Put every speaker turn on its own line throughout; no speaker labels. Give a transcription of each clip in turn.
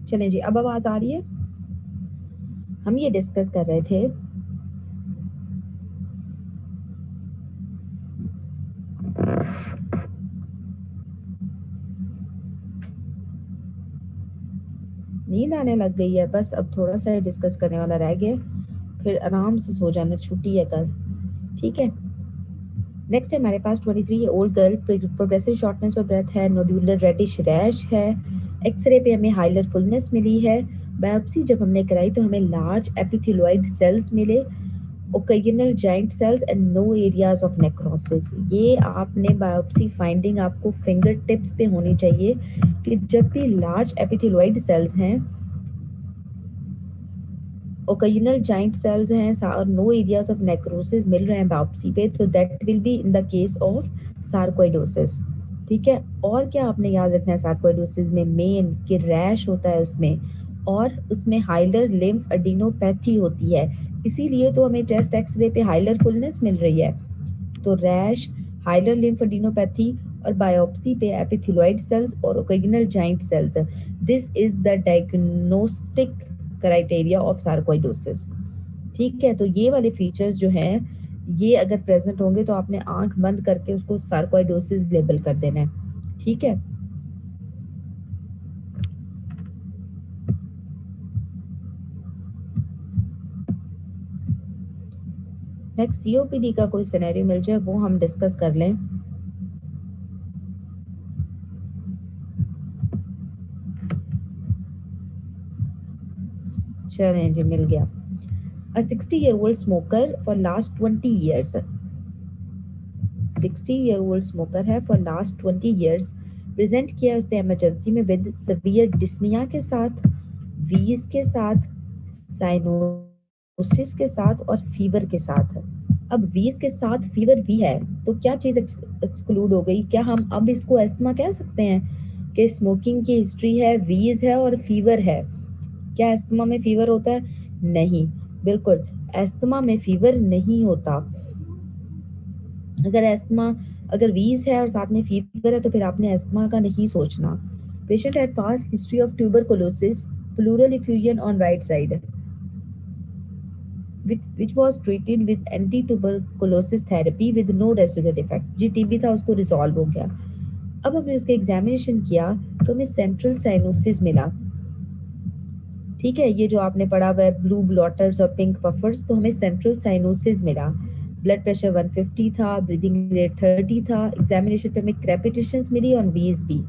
चलें जी, अब आवाज आ रही है? हम ये डिस्कस कर रहे थे नींद आने लग गई है, बस अब थोड़ा सा ही डिस्कस करने वाला रह गया, फिर आराम से सो जाना, छुट्टी है कल। ठीक है, नेक्स्ट है हमारे पास 23 year old girl, progressive shortness of breath है, नोड्यूलर रेडिश रैश है, एक्सरे पे हमें हाइलर फुलनेस मिली है, बायोप्सी जब हमने कराई तो हमें लार्ज एपिथेलॉइड सेल्स मिले, occasional giant cells and no areas of necrosis. ये आपने बायोप्सी फाइंडिंग आपको फिंगर टिप्स पे होनी चाहिए कि जब भी लार्ज एपिथेलॉइड सेल्स हैं, ओकेजनल जाइंट सेल्स हैं और नो एरियाज ऑफ नेक्रोसिस मिल रहे हैं बायोप्सी पे, तो that will be in the case of sarcoidosis. ठीक है, और क्या आपने याद रखना है सार्कोइडोसिस में? मेन कि रैश होता है उसमें, और उसमें हाइलर लिम्फ एडिनोपैथी होती है, इसीलिए तो हमें चेस्ट एक्सरे पे हाइलर फुलनेस मिल रही है। तो रैश, हाइलर लिम्फ एडिनोपैथी और बायोप्सी पे एपिथेलॉइड सेल्स और occasional giant cells. This is the diagnostic criteria of sarcoidosis. ठीक है, तो ये वाले फीचर्स जो हैं, ये अगर प्रेजेंट होंगे तो आपने आंख बंद करके उसको सार्कोइडोसिस लेबल कर देना है। ठीक है, नेक्स्ट सीओपीडी का कोई सिनेरियो मिल जाए वो हम डिस्कस कर लें। चलें जी, मिल गया। A 60-year-old smoker for last 20 years. 60-year-old smoker है for last 20 years. प्रेजेंट किया है उसने इमरजेंसी में विद severe dyspnea के साथ, वीज के साथ, साइनोसिस के साथ और फीवर के साथ। अब वीज के साथ फीवर भी है तो क्या चीज एक्सक्लूड हो गई? क्या हम अब इसको एस्थमा कह सकते हैं कि स्मोकिंग की हिस्ट्री है, वीज है और फीवर है? क्या एस्थमा में फीवर होता है? नहीं, बिल्कुल एस्थमा में फीवर नहीं होता। अगर एस्थमा, अगर वीज है और साथ में फीवर है तो फिर आपने एस्थमा का नहीं सोचना। Patient had passed history of tuberculosis, pleural effusion on right side, which was treated with anti-tuberculosis therapy with no residual effect। जी टीबी था, उसको रिजॉल्व हो गया। अब हमने उसका एग्जामिनेशन किया तो हमें सेंट्रल साइनोसिस मिला। ठीक है, ये जो आपने पढ़ा हुआ है ब्लू ब्लॉटर्स और पिंक पफर्स, तो हमें सेंट्रल साइनोसिस मिला। ब्लड प्रेशर 150 था, ब्रीदिंग रेट 30 था, एग्जामिनेशन पे हमें क्रेपिटेशंस मिली और वीज भी।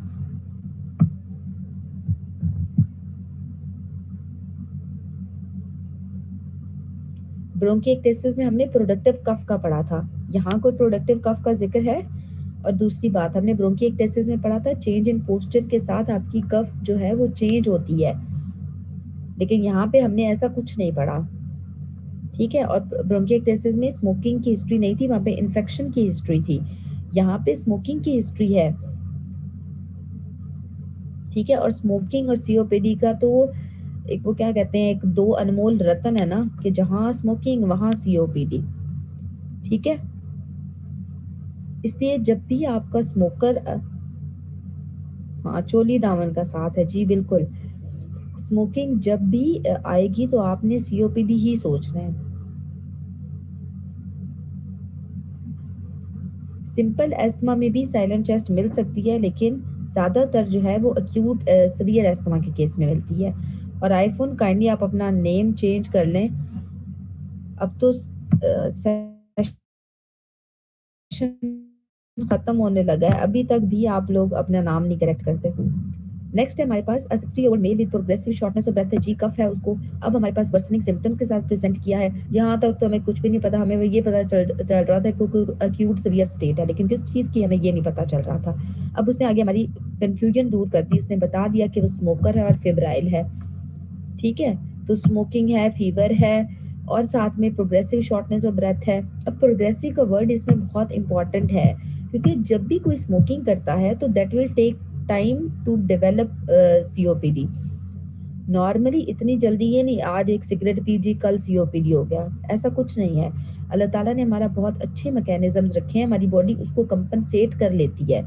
ब्रोंकिएक्टेसिस में हमने प्रोडक्टिव कफ का पढ़ा था, यहाँ कोई प्रोडक्टिव कफ का जिक्र है? और दूसरी बात, हमने ब्रोंकिएक्टेसिस में पढ़ा था चेंज इन पोस्चर के साथ आपकी कफ जो है वो चेंज होती है, लेकिन यहाँ पे हमने ऐसा कुछ नहीं पढ़ा। ठीक है, और ब्रोंकिएक्टेसिस में स्मोकिंग की हिस्ट्री नहीं थी, वहां पे इन्फेक्शन की हिस्ट्री थी, यहाँ पे स्मोकिंग की हिस्ट्री है। ठीक है, और स्मोकिंग और सीओपीडी का तो एक वो क्या कहते हैं, एक दो अनमोल रतन है ना, कि जहां स्मोकिंग वहां सीओपीडी। ठीक है, इसलिए जब भी आपका स्मोकर, हाँ चोली दामन का साथ है जी, बिल्कुल स्मोकिंग जब भी आएगी तो आपने सीओपीडी ही सोचना है। सिंपल एस्थमा में भी साइलेंट चेस्ट मिल सकती है, लेकिन ज्यादातर जो है वो अक्यूट सीवियर एस्थमा के केस में मिलती है। और आईफोन काइंडली आप अपना नेम चेंज कर लें, अब तो सेशन खत्म होने लगा है, अभी तक भी आप लोग अपना नाम नहीं करेक्ट करते। नेक्स्ट है हमारे पास 60 year old male with progressive shortness of breath है जी, कफ है उसको। अब हमारे पास वर्सनिंग सिम्टम्स के साथ प्रेजेंट किया है। यहाँ तक तो हमें कुछ भी नहीं पता, हमें ये पता चल रहा था कि अक्यूट सीवियर स्टेट है, लेकिन किस चीज़ की हमें ये नहीं पता चल रहा था। अब उसने आगे हमारी कंफ्यूजन दूर कर दी, उसने बता दिया कि वो स्मोकर है और फेब्राइल है। ठीक है, तो स्मोकिंग है, फीवर है और साथ में प्रोग्रेसिव शॉर्टनेस ऑफ ब्रेथ है। अब प्रोग्रेसिव का वर्ड इसमें बहुत इंपॉर्टेंट है, क्योंकि जब भी कोई स्मोकिंग करता है तो that will take time to develop COPD. Normally इतनी जल्दी ये नहीं, आज एक सिगरेट पी जी कल सीओपीडी हो गया, ऐसा कुछ नहीं है। अल्लाह ताला ने हमारा बहुत अच्छे मैकेनिज्म्स रखे हैं, हमारी बॉडी उसको कंपनसेट कर लेती है।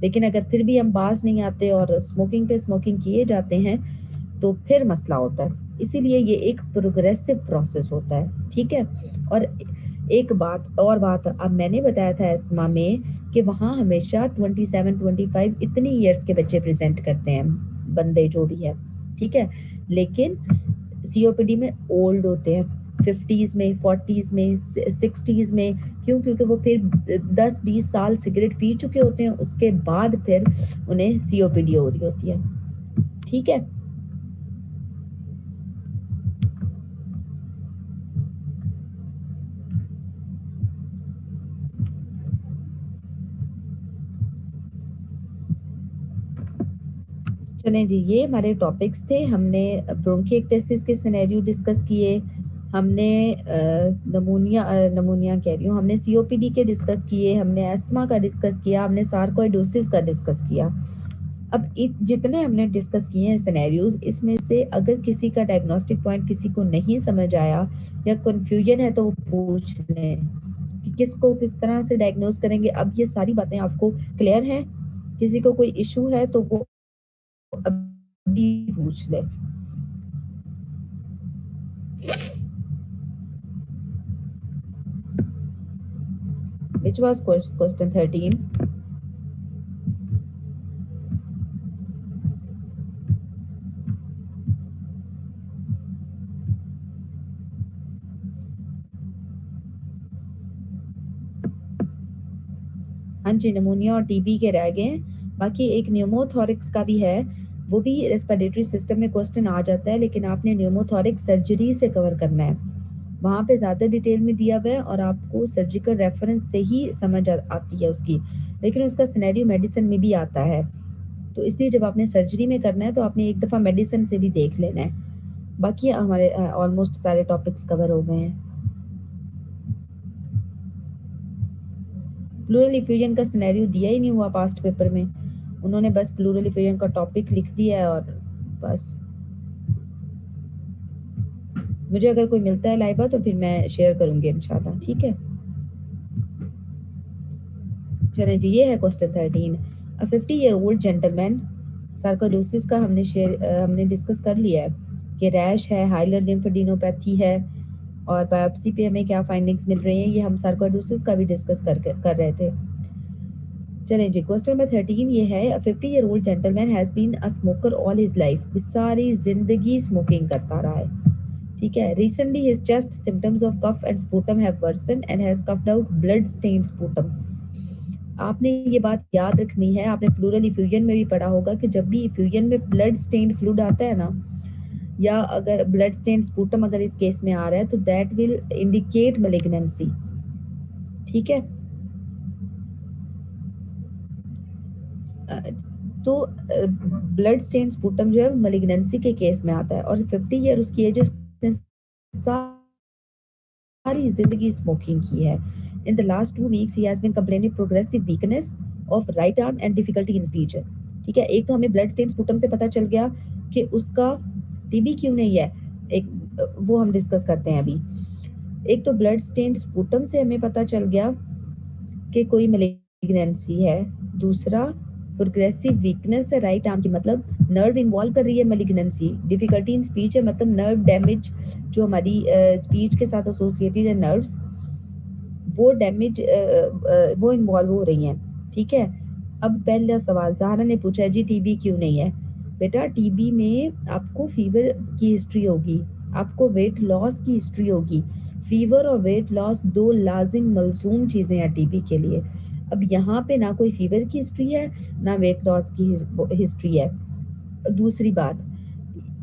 लेकिन अगर फिर भी हम बाज नहीं आते और स्मोकिंग पे स्मोकिंग किए जाते हैं तो फिर मसला होता है। इसीलिए ये एक प्रोग्रेसिव प्रोसेस होता है, ठीक है? और एक बात अब मैंने बताया था एस्थमा में कि वहाँ हमेशा 27-25 इतनी ईयर्स के बच्चे प्रेज़ेंट करते हैं, बंदे जो भी है, ठीक है? लेकिन सीओपीडी में ओल्ड होते हैं, 50s में, 40s में, 60s में। क्यों? क्योंकि वो फिर 10-20 साल सिगरेट पी चुके होते हैं, उसके बाद फिर उन्हें सीओपीडी हो रही होती है, ठीक है? चलें जी, ये हमारे टॉपिक्स थे। हमने ब्रोंकिएक्टेसिस के सिनेरियो डिस्कस किए, हमने नमूनिया कह रही हूँ, हमने सीओपीडी के डिस्कस किए, हमने अस्थमा का डिस्कस किया, हमने सार्कोइडोसिस का डिस्कस किया। अब जितने हमने डिस्कस किए हैं सिनेरियोज, इसमें से अगर किसी का डायग्नोस्टिक पॉइंट किसी को नहीं समझ आया या कन्फ्यूजन है तो वो पूछ लें कि किसको किस तरह से डायग्नोज करेंगे। अब ये सारी बातें आपको क्लियर हैं? किसी को कोई इशू है तो वो अभी पूछ ले। Which was question 13? हाँ जी, निमोनिया और टीबी के रह गए हैं। बाकी एक न्यूमोथोरिक्स का भी है, वो भी रेस्पिरेटरी सिस्टम में क्वेश्चन आ जाता है, लेकिन आपने न्यूमोथोरिक्स सर्जरी से कवर करना है। वहाँ पे ज़्यादा डिटेल में दिया हुआ है और आपको सर्जिकल रेफरेंस से ही समझ आती है उसकी, लेकिन उसका सिनेरियो मेडिसिन में भी आता है। तो इसलिए जब आपने सर्जरी में करना है तो आपने एक दफ़ा मेडिसिन से भी देख लेना है। बाकी हमारे ऑलमोस्ट सारे टॉपिक्स कवर हो गए हैं। प्लूरल इफ्यूजन का सिनेरियो दिया ही नहीं हुआ पास्ट पेपर में, उन्होंने बस प्लूरल इफ्यूजन का टॉपिक लिख दिया है और बस। मुझे अगर कोई मिलता है लाइबा तो फिर मैं शेयर करूंगी इंशाल्लाह, ठीक है? चलें जी, ये है क्वेश्चन 13। अ 50-year-old जेंटलमैन, सार्कोइडोसिस का हमने डिस्कस कर लिया है कि रैश है, हाइलर लिम्फेडिनोपैथी है और बायोप्सी पे हमें क्या फाइंडिंग्स मिल रही हैं, ये हम सार्कोइडोसिस का भी डिस्कस कर रहे थे। चलें जी, क्वेश्चन नंबर 13 ये है, a 50-year-old gentleman has been a smoker all his life, सारी ज़िंदगी स्मोकिंग करता रहा है, ठीक है? Recently his chest symptoms of cough and sputum have worsened and has coughed out blood stained sputum. आपने ये बात याद रखनी है, आपने प्लूरल इफ्यूजन में भी पढ़ा होगा कि जब भी इफ्यूजन में ब्लड स्टेन्ड फ्लूइड आता है ना, या अगर ब्लड स्टेन्ड स्पूटम अगर इस केस में आ रहा है तो दैट विल इंडिकेट मैलिग्नेंसी, ठीक है? तो ब्लड स्टेन स्पूटम जो है मैलिग्नेंसी के केस में आता है और 50 ईयर उसकी एज है, सारी जिंदगी स्मोकिंग की है। In the last 2 weeks he has been complaining progressive weakness of right arm and difficulty in speech, ठीक है? एक तो हमें ब्लड स्टेन स्पूटम से पता चल गया कि उसका टीबी क्यों नहीं है, एक वो हम डिस्कस करते हैं अभी। एक तो ब्लड स्टेन स्पूटम से हमें पता चल गया कि कोई मैलिग्नेंसी है। दूसरा, प्रोग्रेसिव वीकनेस है राइट आर्म की, मतलब नर्व इन्वॉल्व कर रही है मैलिग्नेंसी। डिफिकल्टी इन स्पीच है, मतलब नर्व डैमेज जो हमारी स्पीच के साथ एसोसिएटेड है नर्व्स, वो डैमेज वो इन्वॉल्व हो रही हैं, ठीक है? अब पहला सवाल ज़हरा ने पूछा है जी टीबी क्यों नहीं है? बेटा टीबी में आपको फीवर की हिस्ट्री होगी, आपको वेट लॉस की हिस्ट्री होगी। फीवर और वेट लॉस 2 लाज़िम मलज़ूम चीज़ें हैं टीबी के लिए। अब यहाँ पे ना कोई फीवर की हिस्ट्री है, ना वेट लॉस की हिस्ट्री है। दूसरी बात,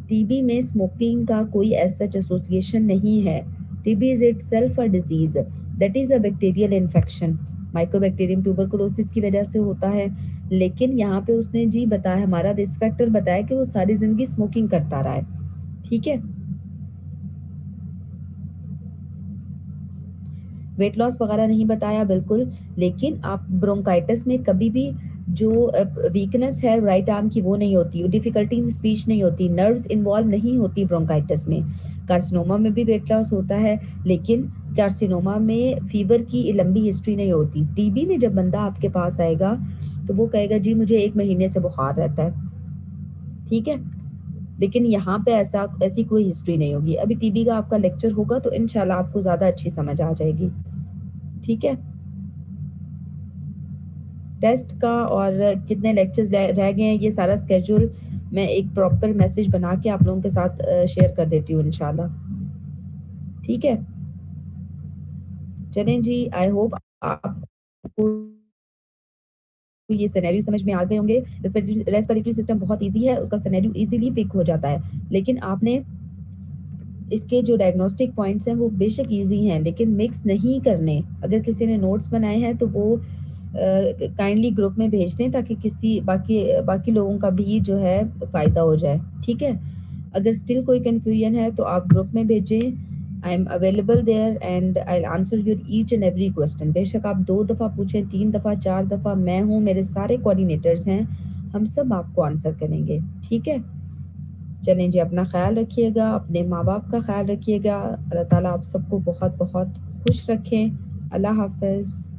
टीबी में स्मोकिंग का कोई एज सच एसोसिएशन नहीं है। TB is itself a disease, that is a bacterial infection, Mycobacterium tuberculosis की वजह से होता है। लेकिन यहाँ पे उसने जी बताया, हमारा रिस्क फैक्टर बताया कि वो सारी जिंदगी स्मोकिंग करता रहा है, ठीक है? वेट लॉस वगैरह नहीं बताया बिल्कुल, लेकिन आप ब्रोंकाइटिस में कभी भी जो वीकनेस है राइट आर्म की वो नहीं होती, डिफिकल्टी इन स्पीच नहीं होती, नर्व्स इन्वॉल्व नहीं होती ब्रोंकाइटिस में। कार्सिनोमा में भी वेट लॉस होता है, लेकिन कार्सिनोमा में फीवर की लंबी हिस्ट्री नहीं होती। टीबी में जब बंदा आपके पास आएगा तो वो कहेगा जी मुझे 1 महीने से बुखार रहता है, ठीक है? लेकिन यहाँ पे ऐसी कोई हिस्ट्री नहीं होगी। अभी टीबी का आपका लेक्चर होगा तो इंशाल्लाह आपको ज़्यादा अच्छी समझ आ जाएगी। ठीक है? टेस्ट का और कितने लेक्चर्स रह गए हैं, ये सारा स्केड्यूल मैं एक प्रॉपर मैसेज बना के आप लोगों के साथ शेयर कर देती हूँ इंशाल्लाह। ठीक है? चलें जी, आई होप आपको ये सिनेरियो समझ में आ गए होंगे। रेस्पिरेटरी सिस्टम बहुत ईज़ी है, उसका सिनेरियो ईज़िली पिक हो जाता है। लेकिन आपने इसके जो डायग्नोस्टिक पॉइंट्स हैं वो बेशक ईज़ी हैं, लेकिन मिक्स नहीं करने। अगर किसी ने नोट्स बनाए हैं तो वो काइंडली ग्रुप में भेज दें ताकि किसी बाकी बाकी लोगों का भी जो है फ़ायदा हो जाए, ठीक है? अगर स्टिल कोई कन्फ्यूजन है तो आप ग्रुप में भेजें। I am available there and I will answer your each and every question. बेशक आप 2 दफ़ा पूछें, 3 दफ़ा, 4 दफ़ा, मैं हूँ, मेरे सारे कोऑर्डिनेटर्स हैं, हम सब आपको आंसर करेंगे, ठीक है? चलें जी, अपना ख़्याल रखिएगा, अपने माँ-बाप का ख़्याल रखिएगा। अल्लाह ताला आप सबको बहुत-बहुत खुश रखें। अल्लाह हाफ़िज़।